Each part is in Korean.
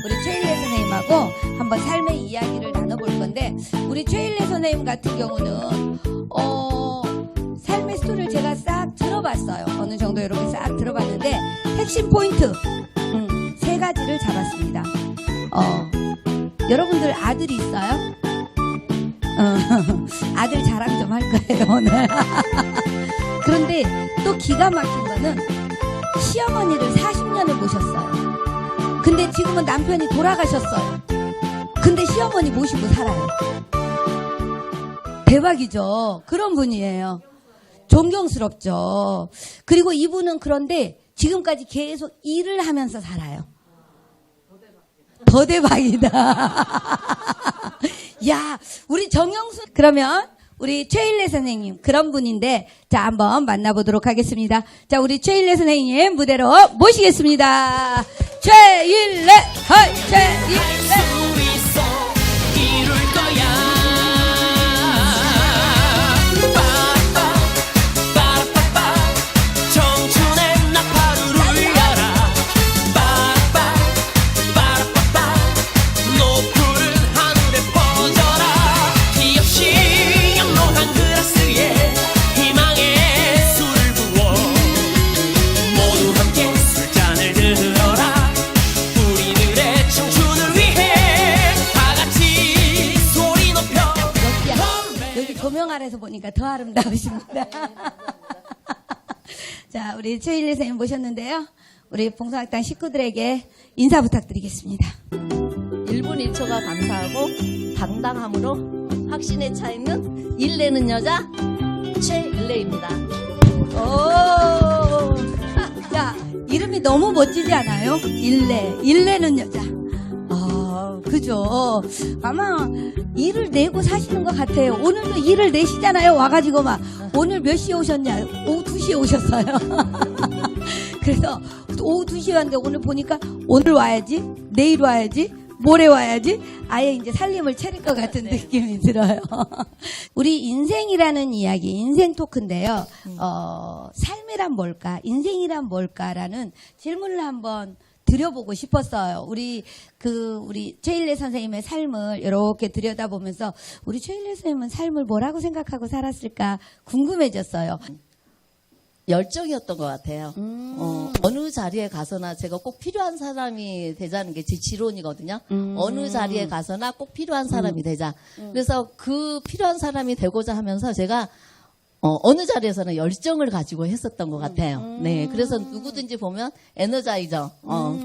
우리 최일래 선생님하고 한번 삶의 이야기를 나눠볼 건데, 우리 최일래 선생님 같은 경우는 삶의 스토리를 제가 싹 들어봤어요. 어느 정도 이렇게 싹 들어봤는데 핵심 포인트 3가지를 잡았습니다. 여러분들 아들이 있어요? 아들 자랑 좀 할 거예요 오늘. 그런데 또 기가 막힌 거는 시어머니를 40년을 모셨어요. 근데 지금은 남편이 돌아가셨어요. 근데 시어머니 모시고 살아요. 대박이죠. 그런 분이에요. 존경스럽죠. 그리고 이분은 그런데 지금까지 계속 일을 하면서 살아요. 더 대박이다. 야, 우리 정영수, 그러면 우리 최일래 선생님 그런 분인데, 자, 한번 만나보도록 하겠습니다. 자, 우리 최일래 선생님 무대로 모시겠습니다. 최일래, 최일래. 조명 아래서 보니까 더 아름다우십니다. 자, 우리 최일래 선생님 모셨는데요. 우리 봉사학당 식구들에게 인사 부탁드리겠습니다. 1분 1초가 감사하고 당당함으로 확신에 차 있는 일내는 여자 최일래입니다. 오, 자, 이름이 너무 멋지지 않아요? 일내는 여자. 그죠. 아마 일을 내고 사시는 것 같아요. 오늘도 일을 내시잖아요. 와가지고 막 오늘 몇 시에 오셨냐? 오후 2시에 오셨어요. 그래서 오후 2시에 왔는데 오늘 보니까 오늘 와야지, 내일 와야지, 모레 와야지, 아예 이제 살림을 차릴 것 같은 느낌이 들어요. 우리 인생이라는 이야기, 인생 토크인데요. 삶이란 뭘까? 인생이란 뭘까라는 질문을 한번 드려보고 싶었어요. 우리 최일래 선생님의 삶을 이렇게 들여다보면서 우리 최일래 선생님은 삶을 뭐라고 생각하고 살았을까 궁금해졌어요. 열정이었던 것 같아요. 어느 자리에 가서나 제가 꼭 필요한 사람이 되자는 게 제 지론이거든요. 어느 자리에 가서나 꼭 필요한 사람이 되자. 그래서 그 필요한 사람이 되고자 하면서 제가 어느 자리에서는 열정을 가지고 했었던 것 같아요. 네, 그래서 누구든지 보면 에너자이저,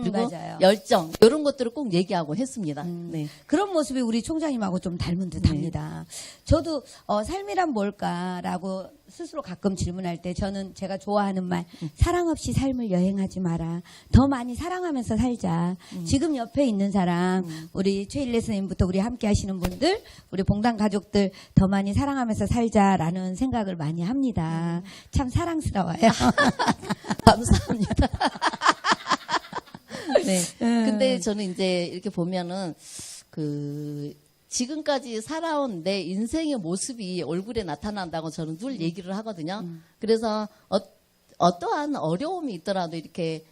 그리고 맞아요. 열정 이런 것들을 꼭 얘기하고 했습니다. 네. 그런 모습이 우리 총장님하고 좀 닮은 듯합니다. 저도 삶이란 뭘까라고 스스로 가끔 질문할 때 저는 제가 좋아하는 말, 사랑 없이 삶을 여행하지 마라. 더 많이 사랑하면서 살자. 지금 옆에 있는 사람, 우리 최일래 선생님부터 우리 함께 하시는 분들, 우리 봉당 가족들 더 많이 사랑하면서 살자라는 생각을 많이 합니다. 참 사랑스러워요. 감사합니다. 네. 근데 저는 이제 이렇게 보면은 지금까지 살아온 내 인생의 모습이 얼굴에 나타난다고 저는 늘 얘기를 하거든요. 그래서 어떠한 어려움이 있더라도 이렇게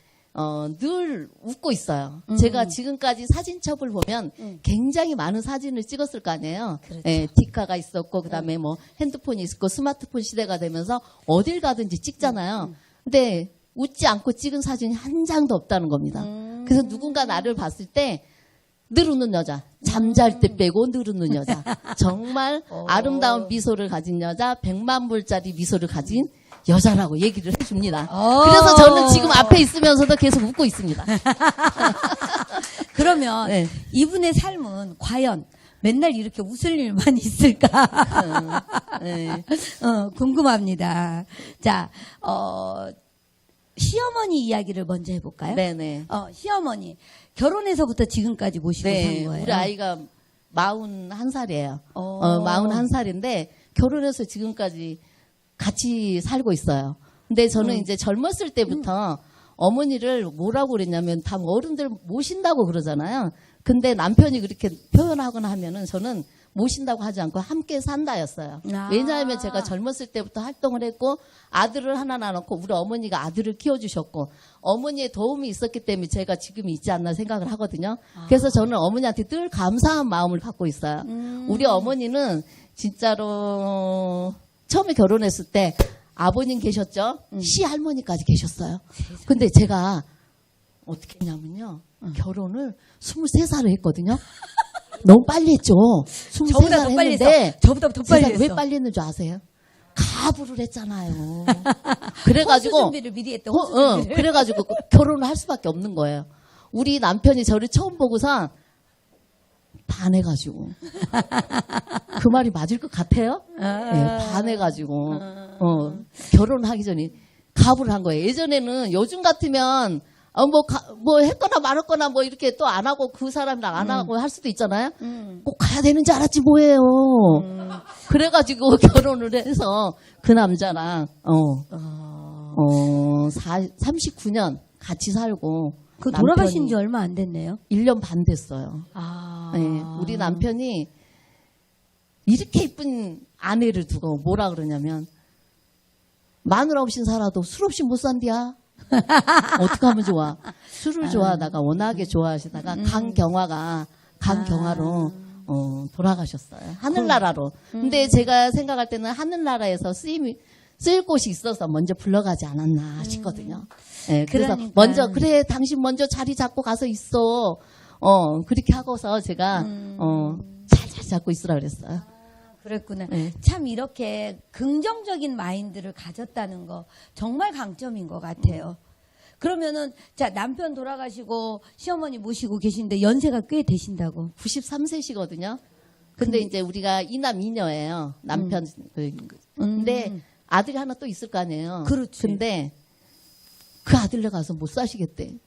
늘 웃고 있어요. 제가 지금까지 사진첩을 보면 굉장히 많은 사진을 찍었을 거 아니에요. 그렇죠. 예, 디카가 있었고 그다음에 뭐 핸드폰이 있었고 스마트폰 시대가 되면서 어딜 가든지 찍잖아요. 근데 웃지 않고 찍은 사진이 한 장도 없다는 겁니다. 그래서 누군가 나를 봤을 때 늘 웃는 여자, 잠잘 때 빼고 늘 웃는 여자, 정말 아름다운 미소를 가진 여자, 100만 불짜리 미소를 가진 여자라고 얘기를 해줍니다. 그래서 저는 지금 앞에 있으면서도 계속 웃고 있습니다. 그러면 네. 이분의 삶은 과연 맨날 이렇게 웃을 일만 있을까? 네. 궁금합니다. 자, 시어머니 이야기를 먼저 해볼까요? 네네. 시어머니 결혼해서부터 지금까지 모시고 산 네, 거예요. 우리 아이가 41살이에요. 41살인데 결혼해서 지금까지 같이 살고 있어요. 근데 저는 이제 젊었을 때부터 어머니를 뭐라고 그랬냐면 다 어른들 모신다고 그러잖아요. 근데 남편이 그렇게 표현하거나 하면은 저는 모신다고 하지 않고 함께 산다였어요. 아. 왜냐하면 제가 젊었을 때부터 활동을 했고 아들을 하나 낳았고 우리 어머니가 아들을 키워주셨고 어머니의 도움이 있었기 때문에 제가 지금 있지 않나 생각을 하거든요. 그래서 저는 어머니한테 늘 감사한 마음을 갖고 있어요. 우리 어머니는 진짜로 처음에 결혼했을 때 아버님 계셨죠? 시할머니까지 계셨어요. 근데 제가 어떻게 했냐면요. 결혼을 23살에 했거든요. 너무 빨리 했죠. 23살 저보다 더 빨리 했는데 했어. 저보다 더 빨리 제가 했어. 왜 빨리 했는 줄 아세요? 가부를 했잖아요. 그래가지고 호수 준비를 미리 했대. 호수 준비를. 그래가지고 결혼을 할 수밖에 없는 거예요. 우리 남편이 저를 처음 보고서 반해가지고 그 말이 맞을 것 같아요? 네, 반해가지고 결혼하기 전에 가부를 한 거예요. 예전에는 요즘 같으면 뭐 했거나 말았거나 뭐 이렇게 또 안 하고 그 사람이랑 안 하고 할 수도 있잖아요. 꼭 가야 되는 줄 알았지 뭐예요. 그래가지고 결혼을 해서 그 남자랑 39년 같이 살고 그 돌아가신 지 얼마 안 됐네요. 1년 반 됐어요. 아. 네, 우리 남편이 이렇게 이쁜 아내를 두고 뭐라 그러냐면 마누라 없인 살아도 술 없이 못 산디야. 어떻게 하면 좋아? 술을 좋아하다가 워낙에 좋아하시다가 강경화로 돌아가셨어요. 하늘나라로. 근데 제가 생각할 때는 하늘나라에서 쓰일 곳이 있어서 먼저 불러가지 않았나 싶거든요. 네, 그래서 그러니까. 그래 당신 먼저 자리 잡고 가서 있어. 그렇게 하고서 제가 잘 잡고 있으라 그랬어요. 그랬구나. 네. 참 이렇게 긍정적인 마인드를 가졌다는 거 정말 강점인 것 같아요. 그러면은 자 남편 돌아가시고 시어머니 모시고 계신데 연세가 꽤 되신다고. 93세시거든요. 근데 이제 우리가 이남 이녀예요. 남편. 근데 아들이 하나 또 있을 거 아니에요. 그렇지. 근데 그 아들네 가서 못 사시겠대.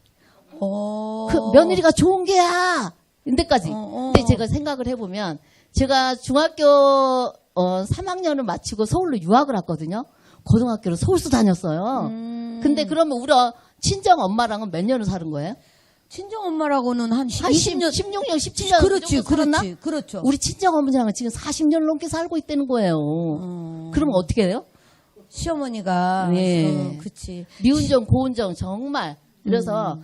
어. 그 며느리가 좋은 게야. 인데까지. 근데 제가 생각을 해보면 제가 중학교 3학년을 마치고 서울로 유학을 왔거든요. 고등학교를 서울서 다녔어요. 근데 그러면 우리 친정 엄마랑은 몇 년을 사는 거예요? 친정 엄마라고는 한 20년, 16년, 17년. 그렇지, 그 정도 살았나? 그렇지, 그렇죠. 우리 친정 어머니랑은 지금 40년 넘게 살고 있다는 거예요. 그러면 어떻게 해요? 시어머니가 예. 그치. 미운정, 고운정 정말. 그래서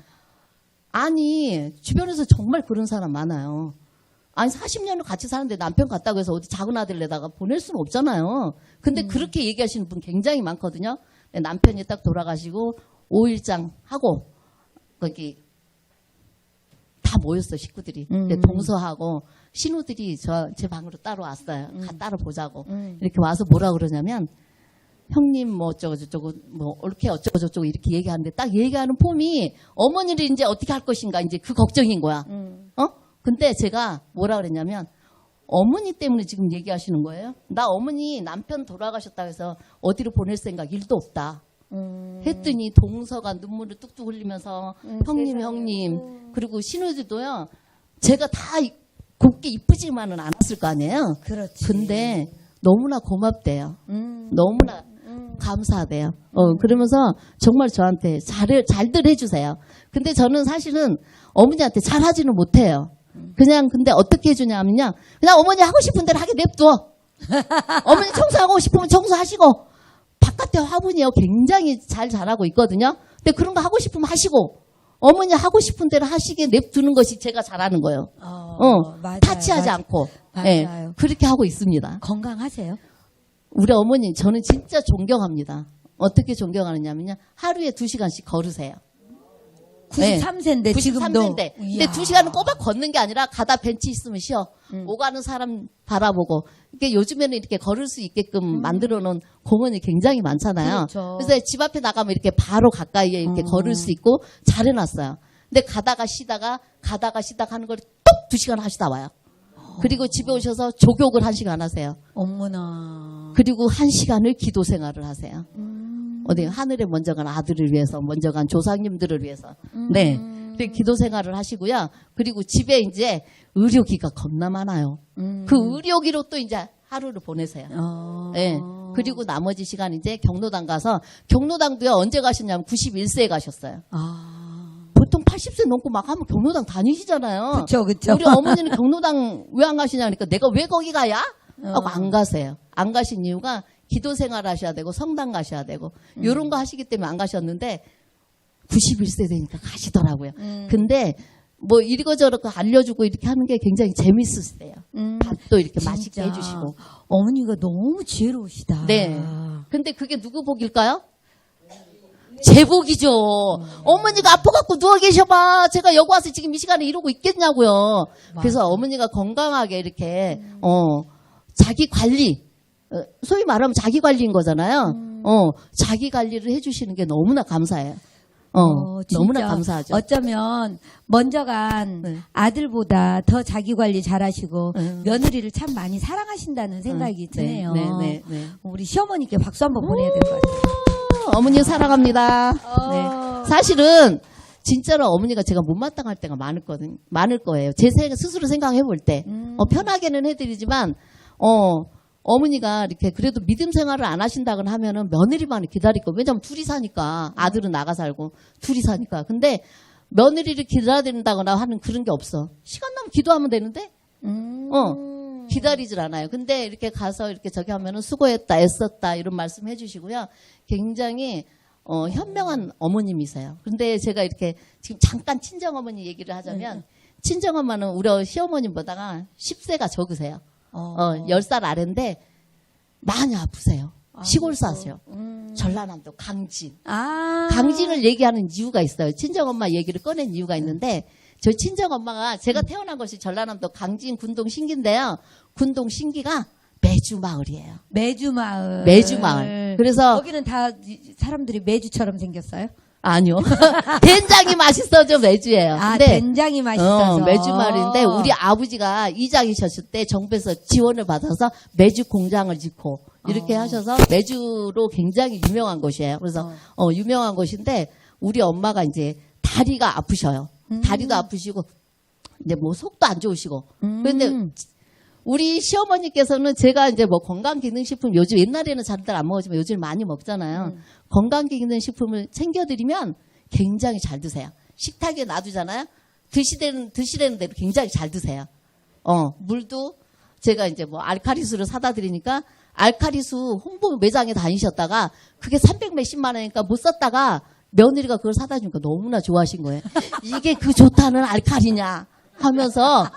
아니 주변에서 정말 그런 사람 많아요. 아니 40년을 같이 사는데 남편 같다고 해서 어디 작은 아들 내다가 보낼 수는 없잖아요. 근데 그렇게 얘기하시는 분 굉장히 많거든요. 근데 남편이 딱 돌아가시고 5일장 하고 거기 다 모였어 식구들이. 근데 동서하고 신우들이 제 방으로 따로 왔어요. 따로 보자고. 이렇게 와서 뭐라 그러냐면 형님 뭐 어쩌고 저쩌고 뭐 이렇게 어쩌고 저쩌고 이렇게 얘기하는데 딱 얘기하는 폼이 어머니를 이제 어떻게 할 것인가 이제 그 걱정인 거야. 근데 제가 뭐라 그랬냐면 어머니 때문에 지금 얘기하시는 거예요. 나 어머니 남편 돌아가셨다고 해서 어디로 보낼 생각 1도 없다. 했더니 동서가 눈물을 뚝뚝 흘리면서 형님 그리고 신우들도요. 제가 다 곱게 이쁘지만은 않았을 거 아니에요. 그렇지. 근데 너무나 고맙대요. 너무나 감사하대요. 그러면서 정말 저한테 잘들 해주세요. 근데 저는 사실은 어머니한테 잘하지는 못해요. 그냥 근데 어떻게 해주냐면요. 그냥 어머니 하고 싶은 대로 하게 냅둬. 어머니 청소하고 싶으면 청소하시고 바깥에 화분이요. 굉장히 잘 자라고 있거든요. 근데 그런 거 하고 싶으면 하시고 어머니 하고 싶은 대로 하시게 냅두는 것이 제가 잘하는 거예요. 맞아요. 타치하지 않고. 맞아요. 예, 그렇게 하고 있습니다. 건강하세요? 우리 어머니 저는 진짜 존경합니다. 어떻게 존경하느냐면요. 하루에 2시간씩 걸으세요. 93세인데 지금도. 93세인데. 근데 2시간은 꼬박 걷는 게 아니라 가다 벤치 있으면 쉬어. 오가는 사람 바라보고. 이게 요즘에는 이렇게 걸을 수 있게끔 만들어 놓은 공원이 굉장히 많잖아요. 그렇죠. 그래서 집 앞에 나가면 이렇게 바로 가까이에 이렇게 걸을 수 있고 잘 해놨어요. 근데 가다가 쉬다가 하는 걸 뚝 2시간 하시다 와요. 그리고 집에 오셔서 조격을 1시간 하세요. 어머나. 그리고 1시간을 기도 생활을 하세요. 어디 하늘에 먼저 간 아들을 위해서, 먼저 간 조상님들을 위해서. 네. 그리고 기도 생활을 하시고요. 그리고 집에 이제 의료기가 겁나 많아요. 그 의료기로 또 이제 하루를 보내세요. 네. 그리고 나머지 시간 이제 경로당 가서, 경로당도요, 언제 가셨냐면 91세에 가셨어요. 보통 80세 넘고 막 하면 경로당 다니시잖아요. 그쵸. 우리 어머니는 경로당 왜 안 가시냐 그러니까 내가 왜 거기 가야? 하고 안 가세요. 안 가신 이유가 기도 생활 하셔야 되고 성당 가셔야 되고 이런 거 하시기 때문에 안 가셨는데 91세 되니까 가시더라고요. 근데 뭐 이리저리 알려주고 이렇게 하는 게 굉장히 재밌으세요. 밥도 이렇게 맛있게 진짜. 해주시고. 어머니가 너무 지혜로우시다. 네. 근데 그게 누구 복일까요? 제 복이죠. 어머니가 아파갖고 누워 계셔봐. 제가 여기 와서 지금 이 시간에 이러고 있겠냐고요. 그래서 어머니가 건강하게 이렇게 자기 관리, 소위 말하면 자기 관리인 거잖아요. 자기 관리를 해주시는 게 너무나 감사해요. 진짜 너무나 감사하죠. 어쩌면 먼저 간 네. 아들보다 더 자기 관리 잘하시고 며느리를 참 많이 사랑하신다는 생각이 드네요. 네. 우리 시어머니께 박수 한번 보내야 될 것 같아요. 어머니 사랑합니다. 네. 사실은 진짜로 어머니가 제가 못마땅할 때가 많을 거예요. 제 스스로 생각해 볼 때. 편하게는 해드리지만, 어머니가 이렇게 그래도 믿음 생활을 안 하신다거나 하면은 며느리만을 기다릴 거예요. 왜냐면 둘이 사니까. 아들은 나가 살고 둘이 사니까. 근데 며느리를 기다린다거나 하는 그런 게 없어. 시간 나면 기도하면 되는데? 기다리질 않아요. 근데 이렇게 가서 이렇게 저기 하면은 수고했다, 애썼다, 이런 말씀 해주시고요. 굉장히, 현명한 어머님이세요. 근데 제가 이렇게 지금 잠깐 친정어머니 얘기를 하자면, 친정엄마는 우리 시어머님보다가 10세가 적으세요. 10살 아래인데, 많이 아프세요. 시골 사세요. 전라남도 강진. 강진을 얘기하는 이유가 있어요. 친정엄마 얘기를 꺼낸 이유가 있는데, 저희 친정엄마가 제가 태어난 것이 전라남도 강진 군동 신기인데요. 군동 신기가 매주마을이에요. 매주마을. 매주마을. 그래서 거기는 다 사람들이 매주처럼 생겼어요? 아니요. 된장이 맛있어져 매주예요. 근데 된장이 맛있어서. 매주마을인데 우리 아버지가 이장이셨을 때 정부에서 지원을 받아서 매주 공장을 짓고 이렇게 하셔서 매주로 굉장히 유명한 곳이에요. 그래서 유명한 곳인데 우리 엄마가 이제 다리가 아프셔요. 다리도 아프시고 이제 뭐 속도 안 좋으시고. 그런데 우리 시어머니께서는 제가 이제 뭐 건강기능식품 요즘 옛날에는 잘들 안 먹었지만 요즘 많이 먹잖아요. 건강기능식품을 챙겨드리면 굉장히 잘 드세요. 식탁에 놔두잖아요. 드시라는 대로 굉장히 잘 드세요. 물도 제가 이제 뭐 알카리수를 사다 드리니까 알카리수 홍보 매장에 다니셨다가 그게 300몇십만 원이니까 못 썼다가 며느리가 그걸 사다 주니까 너무나 좋아하신 거예요. 이게 그 좋다는 알칼리냐 하면서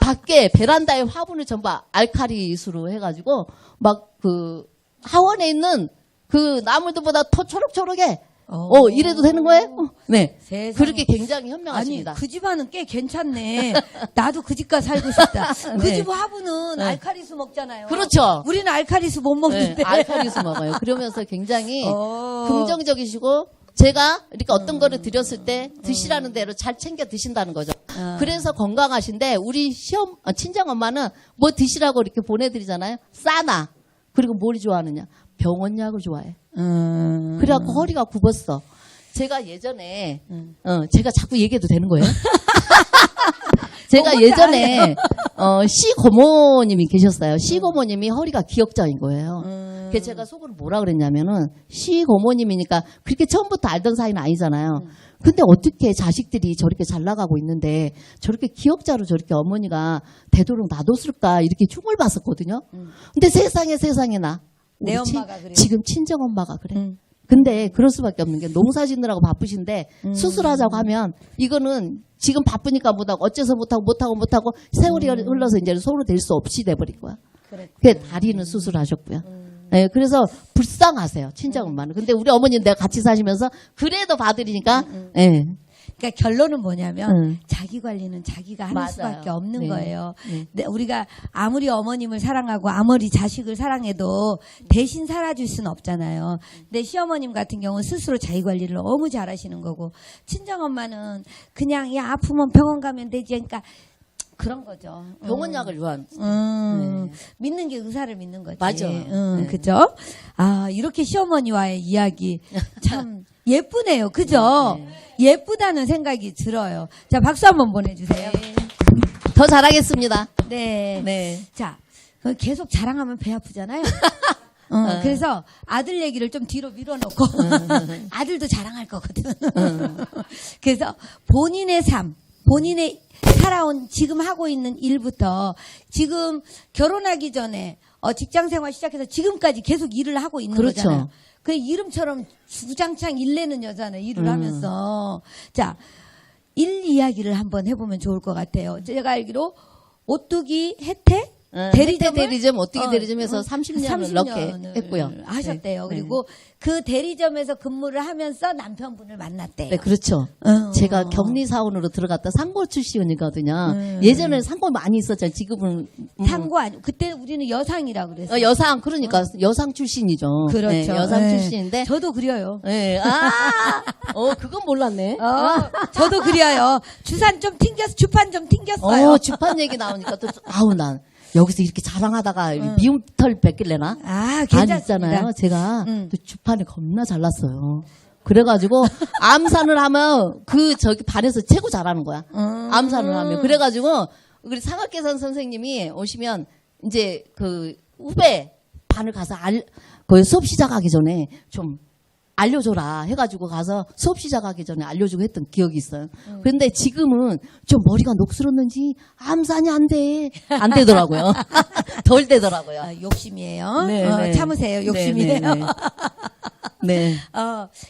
밖에 베란다에 화분을 전부 알칼리수로 해가지고 막 그 하원에 있는 그 나물들보다 더 초록초록해. 이래도 되는 거예요? 네. 세상에. 그렇게 굉장히 현명하십니다. 아니, 그 집안은 꽤 괜찮네. 나도 그 집가 살고 싶다. 그 네. 집 화분은 알카리수 먹잖아요. 그렇죠. 우리는 알카리수 못 먹는데. 네, 알칼리수 먹어요. 그러면서 굉장히 긍정적이시고 제가 이렇게 어떤 거를 드렸을 때 드시라는 대로 잘 챙겨 드신다는 거죠. 그래서 건강하신데 우리 친정엄마는 뭐 드시라고 이렇게 보내드리잖아요. 싸나. 그리고 뭘 좋아하느냐. 병원약을 좋아해. 그래갖고 허리가 굽었어. 제가 예전에 제가 자꾸 얘기해도 되는 거예요? 제가 예전에 시고모님이 계셨어요. 시고모님이 허리가 기역자인 거예요. 그래서 제가 속으로 뭐라 그랬냐면은 시고모님이니까 그렇게 처음부터 알던 사이는 아니잖아요. 근데 어떻게 자식들이 저렇게 잘 나가고 있는데 저렇게 기역자로 저렇게 어머니가 되도록 놔뒀을까 이렇게 흉을 봤었거든요. 근데 세상에 나. 내 엄마가 그래요? 지금 친정엄마가 그래. 근데 그럴 수밖에 없는 게 농사 짓느라고 바쁘신데 수술하자고 하면 이거는 지금 바쁘니까 못하고 어째서 못하고 세월이 흘러서 이제 소로 될 수 없이 돼버린 거야. 그게 다리는 수술하셨고요. 네, 그래서 불쌍하세요 친정엄마는. 근데 우리 어머니는 내가 같이 사시면서 그래도 봐드리니까 네. 그러니까 결론은 뭐냐면 자기 관리는 자기가 하는 맞아요. 수밖에 없는 네. 거예요. 네. 근데 우리가 아무리 어머님을 사랑하고 아무리 자식을 사랑해도 대신 살아줄 수는 없잖아요. 근데 시어머님 같은 경우는 스스로 자기 관리를 너무 잘하시는 거고 친정엄마는 그냥 야 아프면 병원 가면 되지. 그러니까 그런 거죠. 병원약을 좋아하는. 믿는 게 의사를 믿는 거지. 맞아. 네. 그죠? 이렇게 시어머니와의 이야기 참 예쁘네요. 그죠? 예쁘다는 생각이 들어요. 자, 박수 한번 보내주세요. 더 잘하겠습니다. 네. 네. 자, 계속 자랑하면 배 아프잖아요. 그래서 아들 얘기를 좀 뒤로 밀어놓고 아들도 자랑할 거거든. 그래서 본인의 삶, 본인의 살아온 지금 하고 있는 일부터 지금 결혼하기 전에 직장 생활 시작해서 지금까지 계속 일을 하고 있는 그렇죠. 거잖아요. 그 이름처럼 주장창 일내는 여자네, 일을 하면서. 자, 일 이야기를 한번 해보면 좋을 것 같아요. 제가 알기로 오뚜기 혜태 대리점 어떻게 대리점에서 30년을 넘게 했고요. 하셨대요. 네. 그리고 그 대리점에서 근무를 하면서 남편분을 만났대요. 네, 그렇죠. 제가 격리 사원으로 들어갔다 상고 출신이거든요. 예전에는 상고 많이 있었잖아요. 지금은 상고 아니 그때 우리는 여상이라고 그랬어요. 여상 그러니까 여상 출신이죠. 그렇죠. 네, 여상 네. 출신인데. 저도 그려요. 네, 그건 몰랐네. 저도 그려요. 주판 좀 튕겼어요. 주판 얘기 나오니까 또 난 여기서 이렇게 자랑하다가 미움털 뺏길래나? 괜찮습니다. 있잖아요. 제가 또 주판에 겁나 잘났어요. 그래가지고 암산을 하면 저기 반에서 최고 잘하는 거야. 암산을 하면. 그래가지고 우리 상학계산 선생님이 오시면 이제 그 후배 반을 가서 그 수업 시작하기 전에 좀 알려줘라 해가지고 가서 수업 시작하기 전에 알려주고 했던 기억이 있어요. 그런데 지금은 좀 머리가 녹슬었는지 암산이 안 되더라고요. 덜 되더라고요. 욕심이에요. 네. 참으세요. 욕심이에요. 네.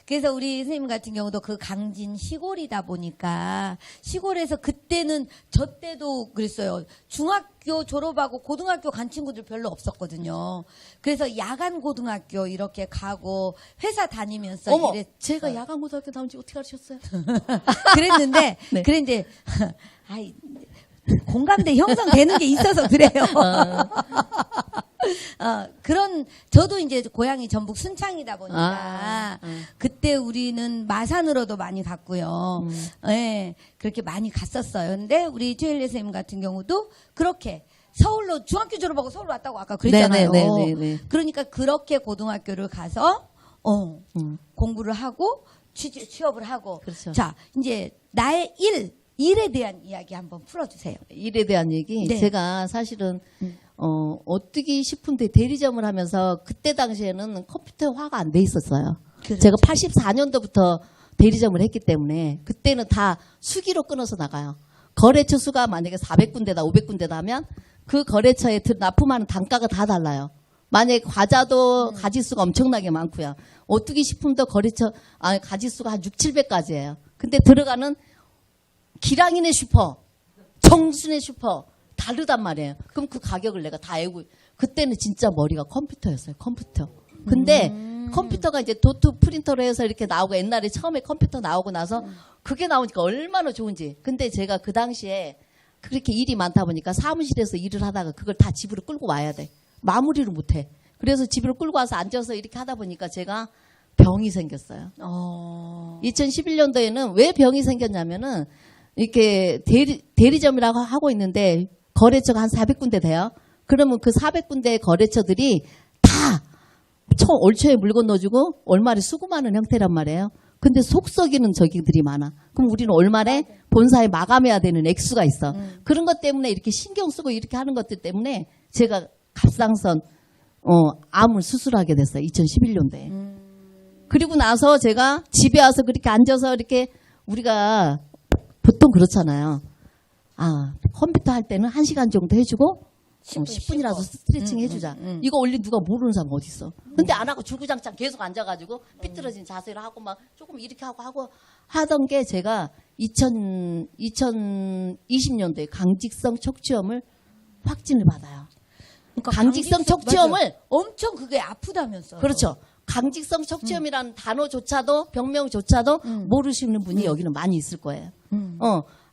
그래서 우리 선생님 같은 경우도 그 강진 시골이다 보니까 시골에서 그때는 저 때도 그랬어요. 중학교 졸업하고 고등학교 간 친구들 별로 없었거든요. 그래서 야간 고등학교 이렇게 가고 회사 다니면서 제가 야간 고등학교 나온지 어떻게 알으셨어요? 그랬는데 네. 그런데 공감대 형성되는 게 있어서 그래요. 저도 이제 고향이 전북 순창이다 보니까 그때 우리는 마산으로도 많이 갔고요. 예, 그렇게 많이 갔었어요. 근데 우리 최일래 선생님 같은 경우도 그렇게 서울로 중학교 졸업하고 서울 왔다고 아까 그랬잖아요. 네. 그러니까 그렇게 고등학교를 가서 공부를 하고 취업을 하고. 그렇죠. 자, 이제 나의 일에 대한 이야기 한번 풀어주세요. 일에 대한 얘기. 네. 제가 사실은 어떻게 싶은데 대리점을 하면서 그때 당시에는 컴퓨터화가 안 돼 있었어요. 그렇죠. 제가 84년도부터 대리점을 했기 때문에 그때는 다 수기로 끊어서 나가요. 거래처 수가 만약에 400군데다 500군데다 하면 그 거래처에 납품하는 단가가 다 달라요. 만약에 과자도 가지수가 엄청나게 많고요. 오뚜기 식품도 가지수가 한 6, 700가지예요. 근데 들어가는 기랑이네 슈퍼, 정순의 슈퍼 다르단 말이에요. 그럼 그 가격을 내가 다 알고 그때는 진짜 머리가 컴퓨터였어요. 컴퓨터. 근데 컴퓨터가 이제 도트 프린터로 해서 이렇게 나오고 옛날에 처음에 컴퓨터 나오고 나서 그게 나오니까 얼마나 좋은지. 근데 제가 그 당시에 그렇게 일이 많다 보니까 사무실에서 일을 하다가 그걸 다 집으로 끌고 와야 돼. 마무리를 못 해. 그래서 집으로 끌고 와서 앉아서 이렇게 하다 보니까 제가 병이 생겼어요. 2011년도에는 왜 병이 생겼냐면은 이렇게 대리점이라고 하고 있는데 거래처가 한 400군데 돼요. 그러면 그 400군데 거래처들이 다 올 초에 물건 넣어주고 월말에 수금하는 형태란 말이에요. 근데 속 썩이는 저기들이 많아. 그럼 우리는 월말에 본사에 마감해야 되는 액수가 있어. 그런 것 때문에 이렇게 신경 쓰고 이렇게 하는 것들 때문에 제가 갑상선 암을 수술하게 됐어요. 2011년도에. 그리고 나서 제가 집에 와서 그렇게 앉아서 이렇게 우리가 보통 그렇잖아요. 컴퓨터 할 때는 1시간 정도 해주고 10분이라도 스트레칭 해주자. 이거 원래 누가 모르는 사람 어디 있어. 근데 안 하고 주구장창 계속 앉아가지고 삐뚤어진 자세를 하고 막 조금 이렇게 하고 하던 게 제가 2020년도에 강직성 척추염을 확진을 받아요. 그러니까 강직성 척추염을 맞아요. 엄청 그게 아프다면서요. 그렇죠. 강직성 척추염이라는 단어조차도 병명조차도 모르시는 분이 여기는 많이 있을 거예요.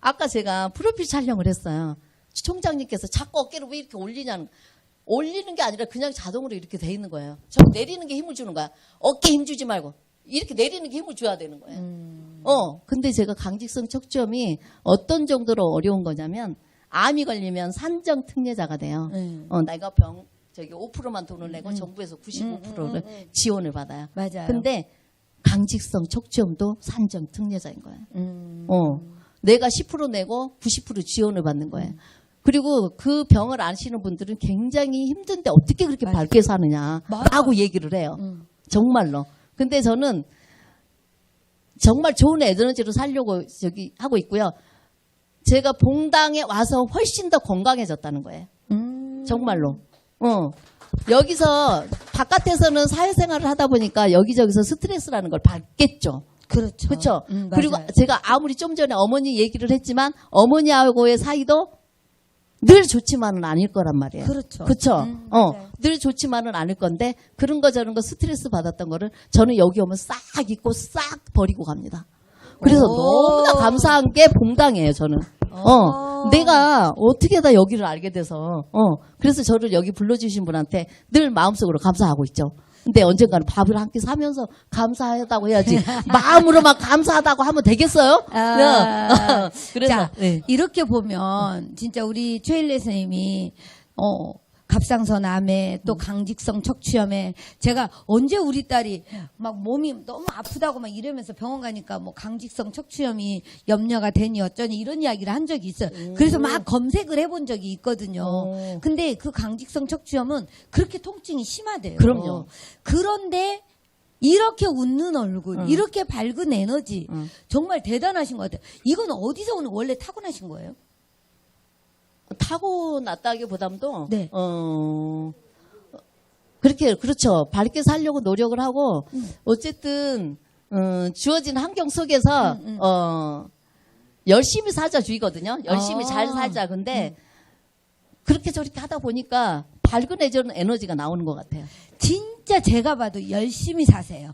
아까 제가 프로필 촬영을 했어요. 총장님께서 자꾸 어깨를 왜 이렇게 올리는 게 아니라 그냥 자동으로 이렇게 돼 있는 거예요. 저 내리는 게 힘을 주는 거야. 어깨 힘 주지 말고 이렇게 내리는 게 힘을 줘야 되는 거예요. 근데 제가 강직성 척추염이 어떤 정도로 어려운 거냐면 암이 걸리면 산정 특례자가 돼요. 내가 5%만 돈을 내고 정부에서 95%를 지원을 받아요. 맞아요. 근데 강직성 척추염도 산정 특례자인 거예요. 내가 10% 내고 90% 지원을 받는 거예요. 그리고 그 병을 아시는 분들은 굉장히 힘든데 어떻게 그렇게 맞아. 밝게 사느냐라고 맞아. 얘기를 해요. 정말로. 근데 저는 정말 좋은 에너지로 살려고 저기 하고 있고요. 제가 봉당에 와서 훨씬 더 건강해졌다는 거예요. 정말로. 여기서 바깥에서는 사회생활을 하다 보니까 여기저기서 스트레스라는 걸 받겠죠. 그렇죠. 그렇죠. 그리고 맞아요. 제가 아무리 좀 전에 어머니 얘기를 했지만 어머니하고의 사이도 늘 좋지만은 아닐 거란 말이에요. 그렇죠. 그렇죠. 맞아요. 늘 좋지만은 않을 건데 그런 거 저런 거 스트레스 받았던 거를 저는 여기 오면 싹 잊고 싹 버리고 갑니다. 그래서 오. 너무나 감사한 게 봉당이에요, 저는. 내가 어떻게 다 여기를 알게 돼서, 그래서 저를 여기 불러주신 분한테 늘 마음속으로 감사하고 있죠. 근데 언젠가는 밥을 한 끼 사면서 감사하다고 해야지. 마음으로만 감사하다고 하면 되겠어요? 그래서. 자, 네. 이렇게 보면 진짜 우리 최일래 선생님이 갑상선 암에 또 강직성 척추염에 제가 언제 우리 딸이 막 몸이 너무 아프다고 막 이러면서 병원 가니까 뭐 강직성 척추염이 염려가 되니 어쩌니 이런 이야기를 한 적이 있어요. 그래서 막 검색을 해본 적이 있거든요. 근데 그 강직성 척추염은 그렇게 통증이 심하대요. 그럼요. 그런데 이렇게 웃는 얼굴, 이렇게 밝은 에너지 정말 대단하신 것 같아요. 이건 어디서 오는 원래 타고나신 거예요? 타고났다기보담도 네. 그렇게 그렇죠. 밝게 살려고 노력을 하고 어쨌든 주어진 환경 속에서 열심히 살자 주의거든요. 열심히 잘 살자. 근데 그렇게 저렇게 하다 보니까 밝은 에너지가 나오는 것 같아요. 진짜 제가 봐도 열심히 사세요.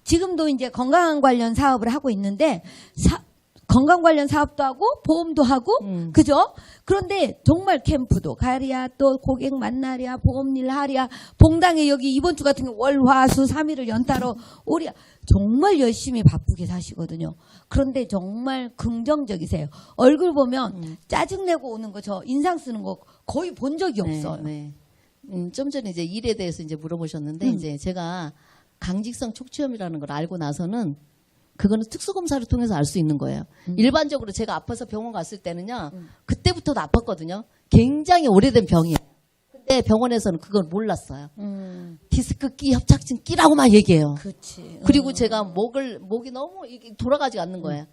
지금도 이제 건강 관련 사업을 하고 있는데 건강 관련 사업도 하고 보험도 하고 그죠? 그런데 정말 캠프도 가랴 또 고객 만나랴 보험일 하랴 봉당에 여기 이번 주 같은 경우 월화수 3일을 연타로 오랴 정말 열심히 바쁘게 사시거든요. 그런데 정말 긍정적이세요. 얼굴 보면 짜증내고 오는 거 저 인상 쓰는 거 거의 본 적이 없어요. 네. 좀 전에 이제 일에 대해서 이제 물어보셨는데 이제 제가 강직성 척추염이라는 걸 알고 나서는 그거는 특수검사를 통해서 알 수 있는 거예요. 일반적으로 제가 아파서 병원 갔을 때는요. 그때부터도 아팠거든요. 굉장히 오래된 병이에요. 근데 병원에서는 그걸 몰랐어요. 디스크 끼, 협착증 끼라고만 얘기해요. 그렇지. 그리고 제가 목이 너무 이게 돌아가지가 않는 거예요.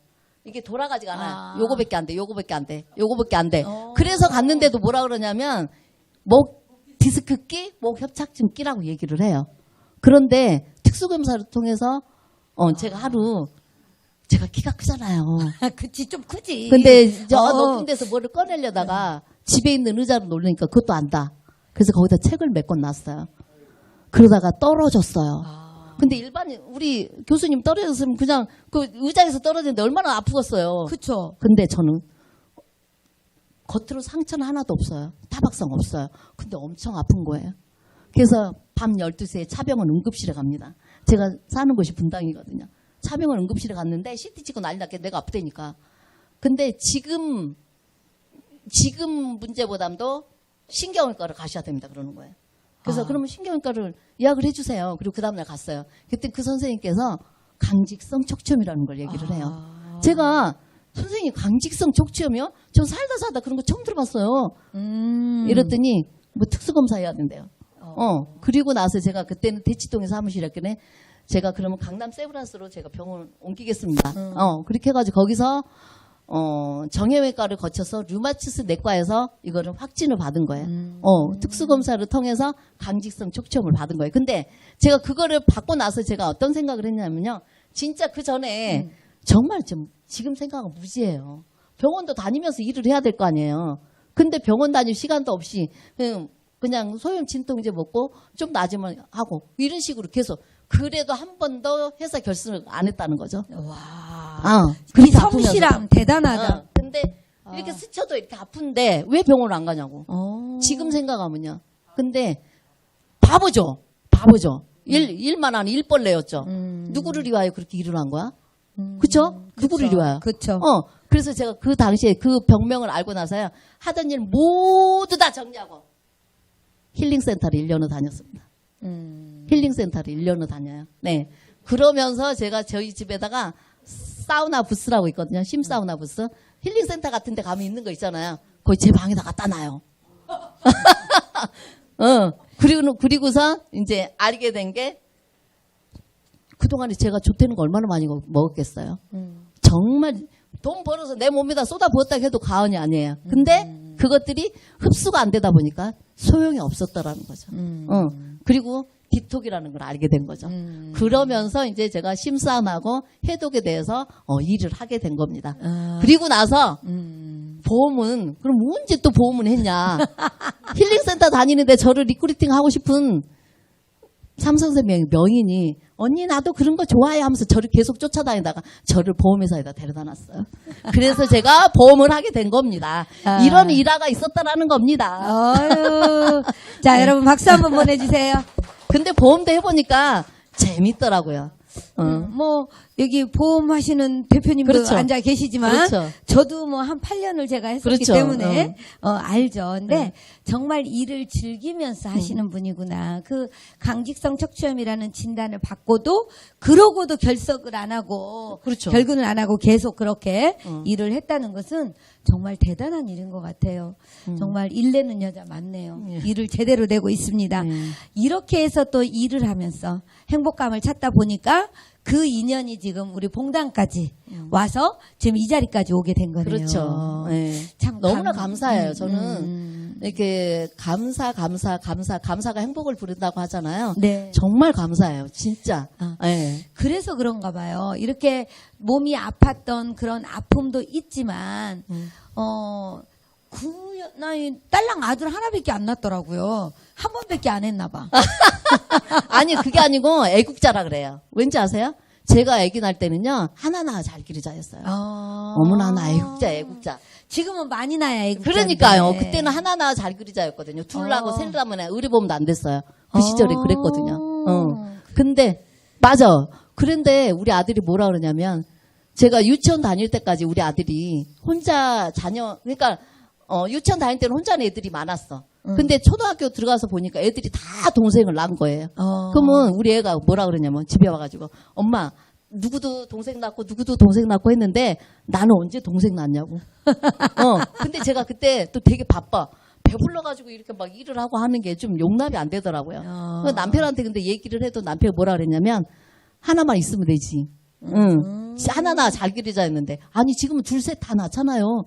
이게 돌아가지가 않아요. 요거밖에 안 돼, 요거밖에 안 돼, 요거밖에 안 돼. 그래서 갔는데도 뭐라 그러냐면 목 디스크 끼, 목 협착증 끼라고 얘기를 해요. 그런데 특수검사를 통해서 제가 하루 제가 키가 크잖아요. 그치 좀 크지. 근데 저 높은 데서 뭐를 꺼내려다가 집에 있는 의자로 놀리니까 그것도 안다. 그래서 거기다 책을 몇 권 놨어요. 그러다가 떨어졌어요. 근데 일반인 우리 교수님 떨어졌으면 그냥 그 의자에서 떨어졌는데 얼마나 아프겠어요. 그쵸. 근데 저는 겉으로 상처는 하나도 없어요. 타박상 없어요. 근데 엄청 아픈 거예요. 그래서 밤 12시에 차병원 응급실에 갑니다. 제가 사는 곳이 분당이거든요. 차병원 응급실에 갔는데 CT 찍고 난리 났게 내가 아프다니까. 근데 지금 문제보담도 신경외과를 가셔야 됩니다. 그러는 거예요. 그래서 그러면 신경외과를 예약을 해주세요. 그리고 그 다음날 갔어요. 그때 그 선생님께서 강직성 척추염이라는 걸 얘기를 해요. 제가 선생님 강직성 척추염이요? 전 살다 그런 거 처음 들어봤어요. 이랬더니 뭐 특수검사 해야 된대요. 그리고 나서 제가 그때는 대치동에 사무실이었길래 제가 그러면 강남 세브란스로 제가 병원을 옮기겠습니다. 그렇게 해가지고 거기서 정형외과를 거쳐서 류마티스 내과에서 이거를 확진을 받은 거예요. 특수검사를 통해서 강직성 척추염을 받은 거예요. 근데 제가 그거를 받고 나서 제가 어떤 생각을 했냐면요. 진짜 그 전에 정말 좀 지금 생각은 무지해요. 병원도 다니면서 일을 해야 될 거 아니에요. 근데 병원 다닐 시간도 없이 그냥 소형 진통제 먹고 좀 나아지면 하고 이런 식으로 계속 그래도 한 번도 회사 결승을 안 했다는 거죠. 와. 이 그렇게 성실함 아프면서. 대단하다. 근데 이렇게 스쳐도 이렇게 아픈데 왜 병원을 안 가냐고. 지금 생각하면요. 근데 바보죠. 일만 하는 일벌레였죠. 누구를 위하여 그렇게 일을 한 거야? 그쵸? 누구를 위하여? 그쵸. 그래서 제가 그 당시에 그 병명을 알고 나서요. 하던 일 모두 다 정리하고 힐링센터를 1년을 다녔습니다. 힐링센터를 1년을 다녀요. 네. 그러면서 제가 저희 집에다가 사우나 부스라고 있거든요. 심사우나 부스. 힐링센터 같은 데 가면 있는 거 있잖아요. 거의 제 방에다 갖다 놔요. 그리고서 이제 알게 된 게 그동안에 제가 좋다는 거 얼마나 많이 먹었겠어요. 정말 돈 벌어서 내 몸에다 쏟아 부었다 해도 과언이 아니에요. 근데 그것들이 흡수가 안 되다 보니까 소용이 없었더라는 거죠. 그리고 디톡이라는 걸 알게 된 거죠. 그러면서 이제 제가 심싸움하고 해독에 대해서 일을 하게 된 겁니다. 그리고 나서 보험은 그럼 언제 또 보험은 했냐. 힐링센터 다니는데 저를 리크루팅 하고 싶은 삼성생 명인이 언니 나도 그런 거 좋아해 하면서 저를 계속 쫓아다니다가 저를 보험회사에다 데려다 놨어요. 그래서 제가 보험을 하게 된 겁니다. 이런 일화가 있었다라는 겁니다. 어휴. 자, 여러분 박수 한번 보내주세요. 근데 보험도 해보니까 재밌더라고요. 뭐 여기 보험하시는 대표님도 그렇죠. 앉아 계시지만 그렇죠. 저도 뭐 한 8년을 제가 했었기 그렇죠. 때문에 알죠. 근데 정말 일을 즐기면서 하시는 분이구나. 그 강직성 척추염이라는 진단을 받고도 그러고도 결석을 안 하고 그렇죠. 결근을 안 하고 계속 그렇게 일을 했다는 것은 정말 대단한 일인 것 같아요. 정말 일 내는 여자 많네요. 일을 제대로 내고 있습니다. 이렇게 해서 또 일을 하면서 행복감을 찾다 보니까 그 인연이 지금 우리 봉당까지 와서 지금 이 자리까지 오게 된 거네요. 그렇죠. 네. 참 너무나 감사해요. 저는 이렇게 감사가 행복을 부른다고 하잖아요. 네. 정말 감사해요. 진짜. 네. 그래서 그런가 봐요. 이렇게 몸이 아팠던 그런 아픔도 있지만 나이 딸랑 아들 하나밖에 안 낳더라고요. 한 번밖에 안 했나 봐. 아니 그게 아니고 애국자라 그래요. 왠지 아세요? 제가 아기 날 때는요 하나나 잘 기르자였어요. 어머나 나 애국자. 지금은 많이 나야 애국자. 그러니까요. 그때는 하나나 잘 기르자였거든요. 둘 낳고 셋 낳으면 의료보험도 안 됐어요. 그 시절에 그랬거든요. 근데 맞아. 그런데 우리 아들이 뭐라 그러냐면 제가 유치원 다닐 때까지 우리 아들이 혼자 그러니까 유치원 다닐 때는 혼자 는 애들이 많았어. 근데 초등학교 들어가서 보니까 애들이 다 동생을 낳은 거예요. 그러면 우리 애가 뭐라 그러냐면 집에 와가지고 엄마 누구도 동생 낳고 누구도 동생 낳고 했는데 나는 언제 동생 낳냐고. 근데 제가 그때 또 되게 바빠. 배불러가지고 이렇게 막 일을 하고 하는 게 좀 용납이 안 되더라고요. 남편한테 근데 얘기를 해도 남편이 뭐라 그랬냐면 하나만 있으면 되지. 하나나 잘 기르자 했는데 아니 지금은 둘 셋 다 낳잖아요.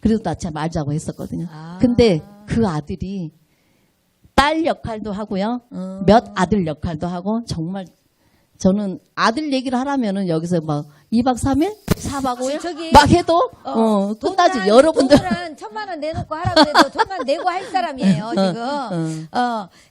그래도 낳지 말자고 했었거든요. 근데 그 아들이 딸 역할도 하고요. 몇 아들 역할도 하고 정말 저는 아들 얘기를 하라면은 여기서 막 2박 3일? 4박 5일? 저기 막 해도 끝나지. 여러분들. 돈을 한 1,000만 원 내놓고 하라고 해도 돈만 내고 할 사람이에요 지금.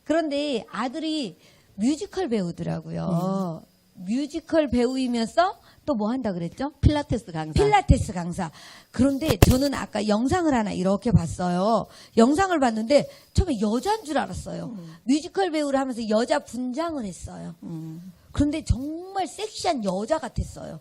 그런데 아들이 뮤지컬 배우더라고요. 뮤지컬 배우이면서 또 뭐 한다 그랬죠? 필라테스 강사. 필라테스 강사. 그런데 저는 아까 영상을 하나 이렇게 봤어요. 영상을 봤는데 처음에 여자인 줄 알았어요. 뮤지컬 배우를 하면서 여자 분장을 했어요. 그런데 정말 섹시한 여자 같았어요.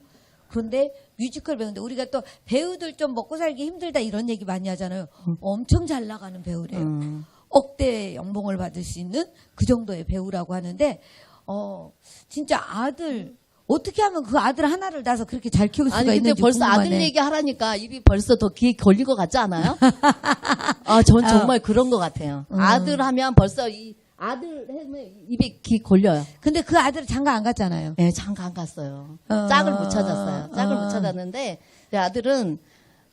그런데 뮤지컬 배우인데 우리가 또 배우들 좀 먹고 살기 힘들다 이런 얘기 많이 하잖아요. 엄청 잘 나가는 배우래요. 억대 연봉을 받을 수 있는 그 정도의 배우라고 하는데 진짜 아들 어떻게 하면 그 아들 하나를 낳아서 그렇게 잘 키울 수가 아니 근데 있는지 벌써 궁금하네. 아들 얘기 하라니까 입이 벌써 더 귀에 걸린 것 같지 않아요? 전 정말 그런 것 같아요. 아들 하면 벌써 이 아들 하면 입에 귀 걸려요. 근데 그 아들은 장가 안 갔잖아요. 네, 장가 안 갔어요. 짝을 못 찾았어요. 짝을 못 찾았는데 제 아들은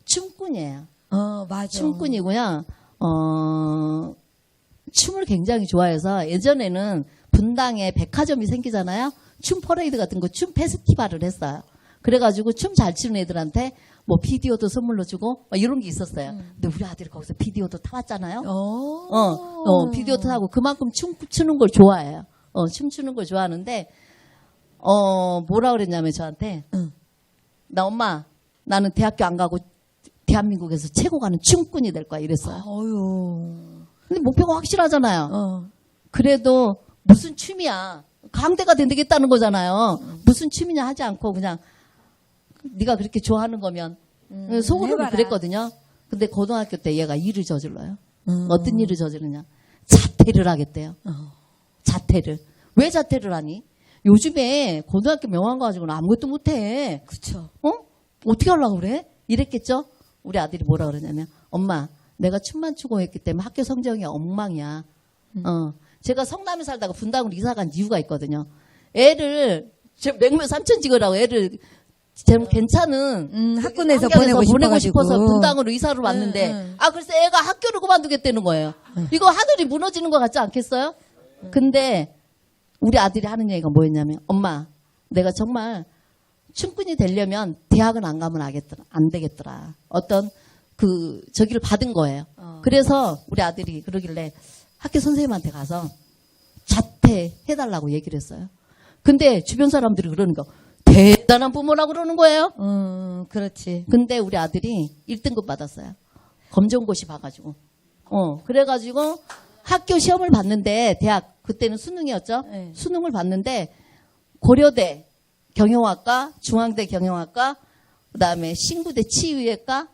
춤꾼이에요. 맞아. 춤꾼이고요. 춤을 굉장히 좋아해서 예전에는 분당에 백화점이 생기잖아요. 춤 퍼레이드 같은 거, 춤 페스티벌을 했어요. 그래가지고 춤 잘 추는 애들한테 뭐 비디오도 선물로 주고 막 이런 게 있었어요. 근데 우리 아들이 거기서 비디오도 타봤잖아요. 비디오 타고 그만큼 춤추는 걸 좋아해요. 춤추는 걸 좋아하는데 뭐라 그랬냐면 저한테 나 엄마 나는 대학교 안 가고 대한민국에서 최고 가는 춤꾼이 될 거야 이랬어요. 근데 목표가 확실하잖아요. 그래도 무슨 춤이야. 강대가 되겠다는 거잖아요. 무슨 춤이냐 하지 않고 그냥 네가 그렇게 좋아하는 거면 속으로는 그랬거든요. 근데 고등학교 때 얘가 일을 저질러요. 어떤 일을 저지르냐. 자퇴를 하겠대요. 자퇴를. 왜 자퇴를 하니? 요즘에 고등학교 명함 가지고는 아무것도 못해. 그쵸. 어떻게 하려고 그래? 이랬겠죠? 우리 아들이 뭐라 그러냐면 엄마 내가 춤만 추고 했기 때문에 학교 성적이 엉망이야. 제가 성남에 살다가 분당으로 이사 간 이유가 있거든요. 애를 맹물 삼천 찍으라고 애를 좀 괜찮은 학교 내서 환경에서 보내고 싶어서 분당으로 이사를 왔는데 그래서 애가 학교를 그만두겠다는 거예요. 이거 하늘이 무너지는 것 같지 않겠어요? 근데 우리 아들이 하는 얘기가 뭐였냐면 엄마 내가 정말 춤꾼이 되려면 대학은 안 가면 안 되겠더라. 어떤 저기를 받은 거예요. 그래서 우리 아들이 그러길래 학교 선생님한테 가서 자퇴해달라고 얘기를 했어요. 근데 주변 사람들이 그러는 거 대단한 부모라고 그러는 거예요. 그렇지. 근데 우리 아들이 1등급 받았어요. 검정고시 봐가지고. 그래가지고 학교 시험을 봤는데 대학 그때는 수능이었죠. 네. 수능을 봤는데 고려대 경영학과, 중앙대 경영학과, 그다음에 신구대 치유외과,